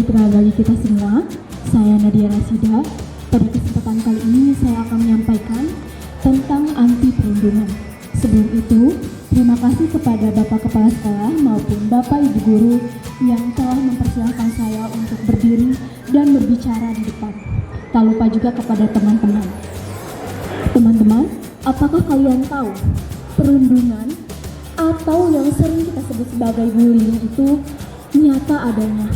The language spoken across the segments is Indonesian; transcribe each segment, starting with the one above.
sejahtera bagi kita semua. Saya Nadia Rasida. Pada kesempatan kali ini saya akan menyampaikan tentang anti perundungan. Sebelum itu, terima kasih kepada Bapak Kepala Sekolah maupun Bapak Ibu Guru yang telah mempersilahkan saya untuk berdiri dan berbicara di depan. Tak lupa juga kepada teman-teman. Teman-teman, apakah kalian tahu perundungan atau yang sering kita sebut sebagai bullying itu nyata adanya?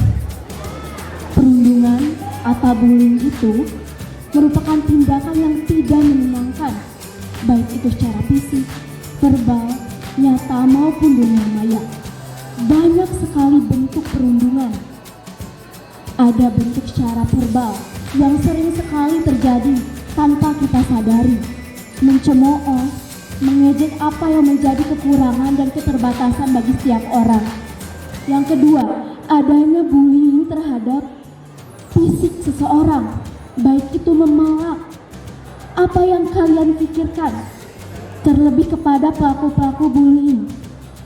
Perundungan atau bullying itu merupakan tindakan yang tidak menyenangkan, baik itu secara fisik, verbal, nyata maupun dunia maya. Banyak sekali bentuk perundungan. Ada bentuk secara verbal yang sering sekali terjadi tanpa kita sadari, mencemooh, mengejek apa yang menjadi kekurangan dan keterbatasan bagi setiap orang. Yang kedua, adanya bullying terhadap fisik seseorang, baik itu memelak. Apa yang kalian pikirkan? Terlebih kepada pelaku-pelaku bullying,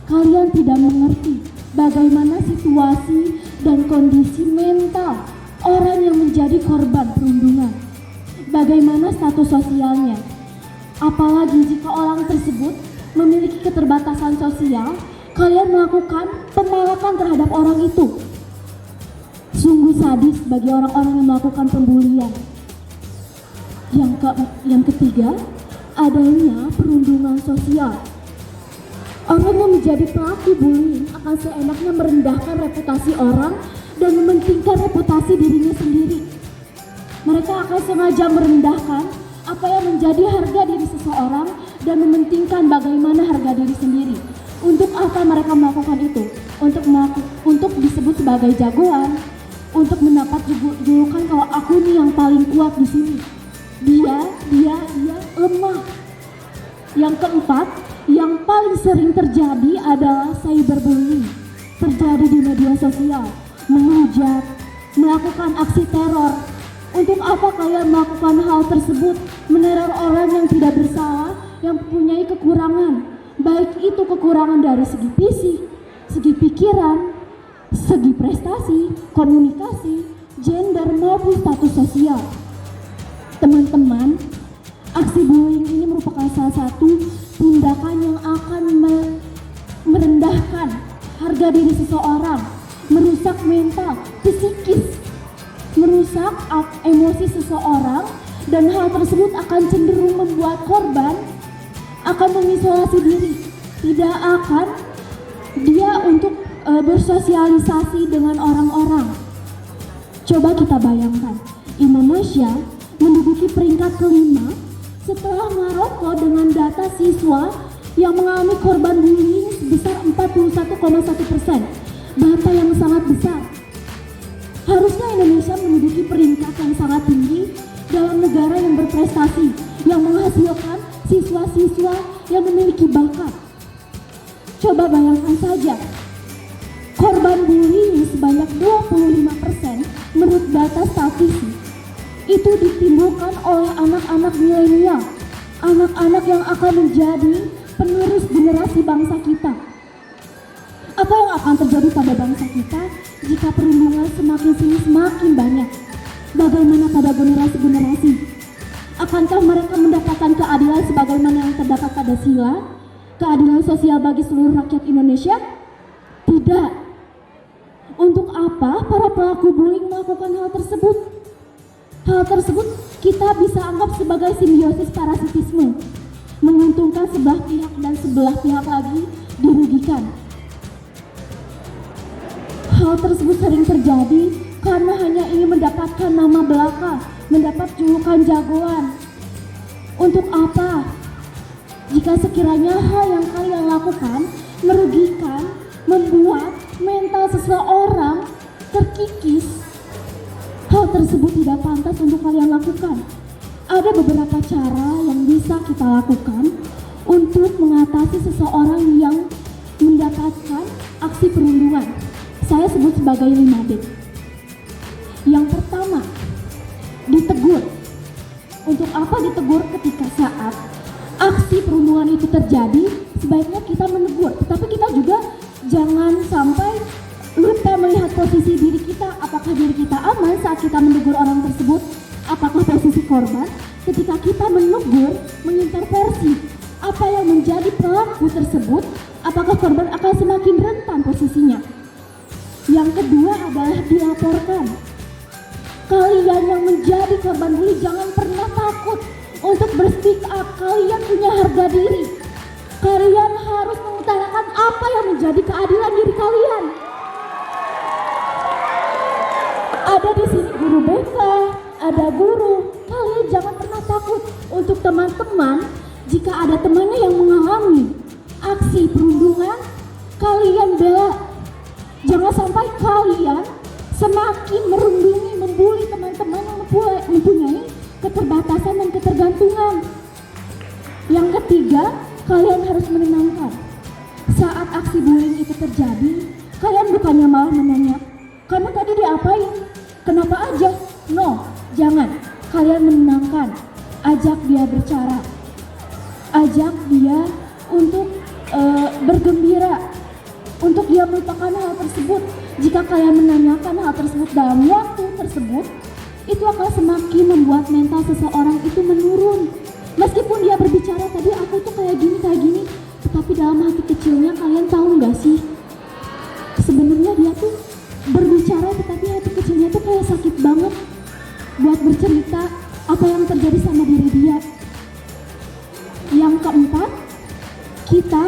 kalian tidak mengerti bagaimana situasi dan kondisi mental orang yang menjadi korban perundungan. Bagaimana status sosialnya? Apalagi jika orang tersebut memiliki keterbatasan sosial, kalian melakukan pemalakan terhadap orang itu. Sungguh sadis bagi orang-orang yang melakukan pembulian. Yang ketiga, adanya perundungan sosial. Orang yang menjadi pelaku bullying akan seenaknya merendahkan reputasi orang dan mementingkan reputasi dirinya sendiri. Mereka akan sengaja merendahkan apa yang menjadi harga diri seseorang dan mementingkan bagaimana harga diri sendiri. Untuk apa mereka melakukan itu? Untuk disebut sebagai jagoan, untuk mendapat julukan kalau aku nih yang paling kuat di sini. Dia lemah. Yang keempat, yang paling sering terjadi adalah cyberbullying. Terjadi di media sosial, menghujat, melakukan aksi teror. Untuk apa kalian melakukan hal tersebut? Meneror orang yang tidak bersalah, yang mempunyai kekurangan, baik itu kekurangan dari segi fisik, segi pikiran, segi prestasi, komunikasi, gender maupun status sosial. Teman-teman, aksi bullying ini merupakan salah satu tindakan yang akan merendahkan harga diri seseorang, merusak mental, psikis, merusak emosi seseorang, dan hal tersebut akan cenderung membuat korban akan mengisolasi diri, tidak akan dia untuk bersosialisasi dengan orang-orang. Coba kita bayangkan, Indonesia menduduki peringkat kelima setelah Maroko dengan data siswa yang mengalami korban bullying sebesar 41,1%. Data yang sangat besar. Harusnya Indonesia menduduki peringkat yang sangat tinggi dalam negara yang berprestasi, yang menghasilkan siswa-siswa yang memiliki bakat. Coba bayangkan saja, korban bullying sebanyak 25% menurut data statistik itu ditimbulkan oleh anak-anak milenial, anak-anak yang akan menjadi penerus generasi bangsa kita. Apa yang akan terjadi pada bangsa kita jika perundungan semakin sini semakin banyak? Bagaimana pada generasi-generasi? Akankah mereka mendapatkan keadilan sebagaimana yang terdapat pada sila? Keadilan sosial bagi seluruh rakyat Indonesia? Tidak. Untuk apa para pelaku bullying melakukan hal tersebut? Hal tersebut kita bisa anggap sebagai simbiosis parasitisme, menguntungkan sebelah pihak dan sebelah pihak lagi dirugikan. Hal tersebut sering terjadi karena hanya ingin mendapatkan nama belaka, mendapat julukan jagoan. Untuk apa? Jika sekiranya hal yang kalian lakukan merugikan, membuat mental seseorang terkikis, hal tersebut tidak pantas untuk kalian lakukan. Ada beberapa cara yang bisa kita lakukan untuk mengatasi seseorang yang mendapatkan aksi perundungan. Saya sebut sebagai 5D. Yang pertama, ditegur. Untuk apa ditegur? Ketika saat aksi perundungan itu terjadi, sebaiknya kita menegur. Tetapi kita juga jangan sampai lupa melihat posisi diri kita, apakah diri kita menegur orang tersebut, apakah posisi korban? Ketika kita menegur, mengintervensi apa yang menjadi pelaku tersebut, apakah korban akan semakin rentan posisinya? Yang kedua adalah dilaporkan. Kalian yang menjadi korban bully jangan pernah takut untuk berspeak up. Kalian punya harga diri. Kalian harus mengutarakan apa yang menjadi keadilan diri kalian. Ada di sini guru BK, ada guru. Kalian jangan pernah takut. Untuk teman-teman, jika ada temannya yang mengalami aksi perundungan, kalian bela. Jangan sampai kalian semakin merundungi, membuli teman-teman yang mempunyai keterbatasan dan ketergantungan. Yang ketiga, kalian harus menenangkan. Saat aksi bullying itu terjadi, kalian bukannya malah menanya, kamu tadi diapain? Kenapa aja? No, jangan. Kalian menenangkan. Ajak dia bicara. Ajak dia untuk bergembira, untuk dia melupakan hal tersebut. Jika kalian menanyakan hal tersebut dalam waktu tersebut, itu akan semakin membuat mental seseorang itu menurun. Meskipun dia berbicara tadi aku tuh kayak gini, tetapi dalam hati kecilnya kalian tahu nggak sih? Sebenarnya dia tuh berbicara tetapi hati kecilnya tuh kayak sakit banget buat bercerita apa yang terjadi sama diri dia. Yang keempat, kita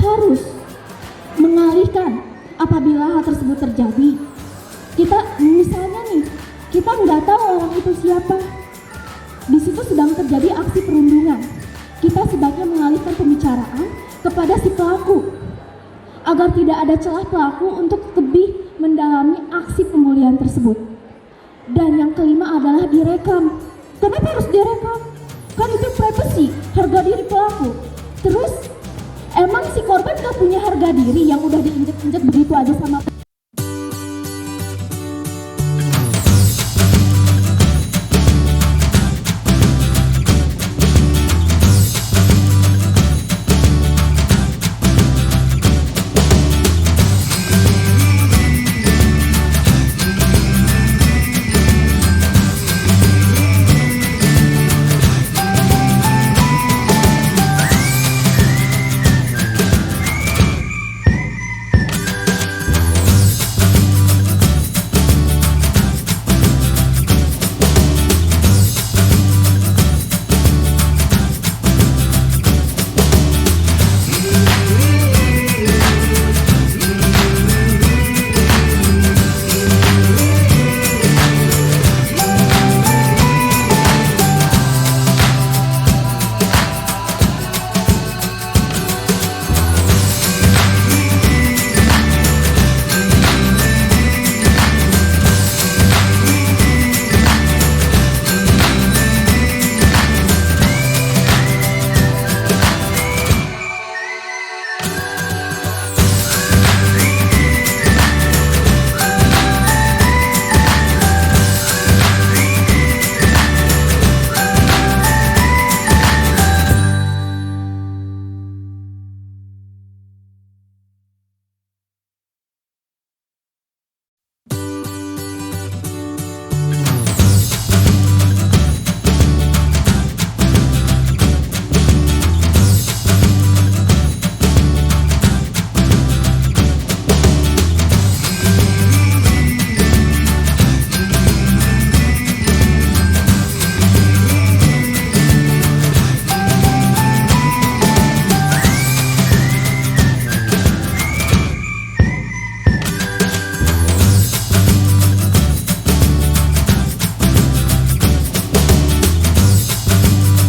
harus mengalihkan apabila hal tersebut terjadi. Kita misalnya nih, kita nggak tahu orang itu siapa. Di situ sedang terjadi aksi perundungan. Kita sebaiknya mengalihkan pembicaraan kepada si pelaku agar tidak ada celah pelaku untuk lebih mendalami aksi pembulian tersebut. Dan yang kelima adalah direkam. Kenapa harus direkam? Kan itu privasi, harga diri pelaku. Terus emang si korban gak punya harga diri yang udah diinjek-injek begitu aja sama